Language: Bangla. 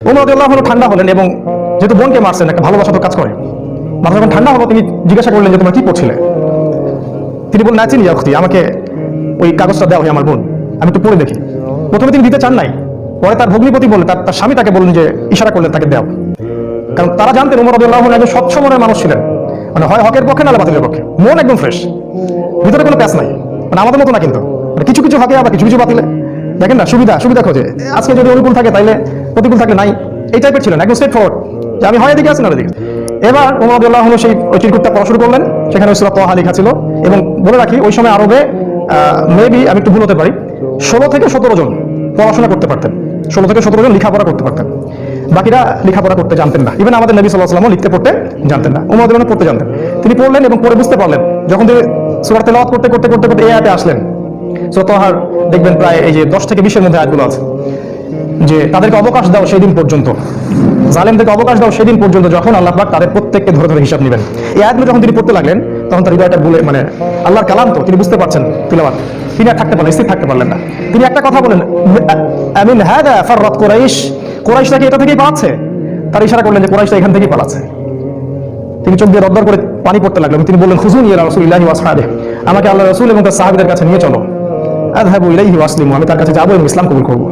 ওমর রাদিয়াল্লাহু আনহু ঠান্ডা হলেন এবং যেহেতু বোনকে মারছেন, একটা ভালোবাসা তো কাজ করে, মাথা যখন ঠান্ডা হলো তিনি জিজ্ঞাসা করলেন যে তোমরা কি করছিলে? তিনি বললেন নাচিনি ইয়া আমাকে ওই কাগজটা দেওয়া হয় আমার বোন, আমি একটু পড়ে দেখি। প্রথমে তিনি দিতে চান নাই, পরে তার ভগ্নিপতি বললেন, তার স্বামী তাকে বললেন যে ইশারা করলেন তাকে দেও, কারণ তারা জানতেন ওমর রাদিয়াল্লাহু আনহু একজন স্বচ্ছ মনের মানুষ ছিলেন, মানে হয় হকের পক্ষে নাহলে বাতিলের পক্ষে, মন একদম ফ্রেশ, ভিতরে কোনো প্যাচ নাই, মানে আমাদের মতো না কিন্তু, মানে কিছু কিছু হকে আবার কিছু কিছু বাতিলে, দেখেন না সুবিধা খোঁজে, আজকে যদি অনুকূল থাকে তাইলে প্রতিকূল থাকলে নাই, এই টাইপের ছিলেন, একদম স্ট্রেট ফরওয়ার্ড, যে আমি হয় এদিকে আছি না ওদিকে। এবার ওমর রাদিয়াল্লাহু আনহু সেই ওই চিরকুটটা পড়া শুরু করলেন, সেখানে সূরা তাহা লেখা ছিল, এবং বলে রাখি ওই সময় আরবে মেবি আমি একটু ভুল হতে পারি, 16 থেকে 17 জন পড়াশোনা করতে পারতেন, 16 থেকে 17 জন লেখাপড়া করতে পারতেন, বাকিরা লেখাপড়া করতে জানতেন না। ইভেন আমাদের নবী সাল্লাল্লাহু আলাইহি ওয়াসাল্লামও লিখতে পড়তে জানতেন না, ওমর রাদিয়াল্লাহু আনহু পড়তে জানতেন। তিনি পড়লেন এবং পড়ে বুঝতে পারলেন, যখন তিনি সূরা তেলাওয়াত করতে করতে করতে করতে এই আয়াতে আসলেন, সূরা তাহার দেখবেন প্রায় এই যে 10 থেকে 20 এর মধ্যে আয়াতগুলো আছে, যে তাদেরকে অবকাশ দাও সেই দিন পর্যন্ত, জালেমদেরকে অবকাশ দাও সেদিন পর্যন্ত যখন আল্লাহ পাক তাদের প্রত্যেককে ধরে ধরে হিসাব নেবেন। এই আয়াতগুলো যখন তিনি পড়তে লাগলেন, তখন তার হৃদয়টা বলে, মানে আল্লাহর কালাম তো তিনি বুঝতে পারছেন তিলাওয়াত, তিনি আর থাকতে পারলেন, স্থির থাকতে পারলেন না। তিনি একটা কথা বলেন, আমিন হাদা ফাররাত কুরাইশ, কুরাইশরা কি এটা থেকেই পালাচ্ছে? তার ইশারা করলেন যে কুরাইশরা এখান থেকেই পালাচ্ছে। তিনি চোখ দিয়ে দরদর করে পানি পড়তে লাগলেন, তিনি বললেন খুজুনি ইলা রাসূলিল্লাহি ওয়া আসহাবিহি, আমাকে আল্লাহর রাসূল এবং তার সাহাবীদের কাছে নিয়ে চলো, আযহাবু ইলাইহি ওয়া আসলিমু, আমি তার কাছে যাবো এবং ইসলাম কবুল করব।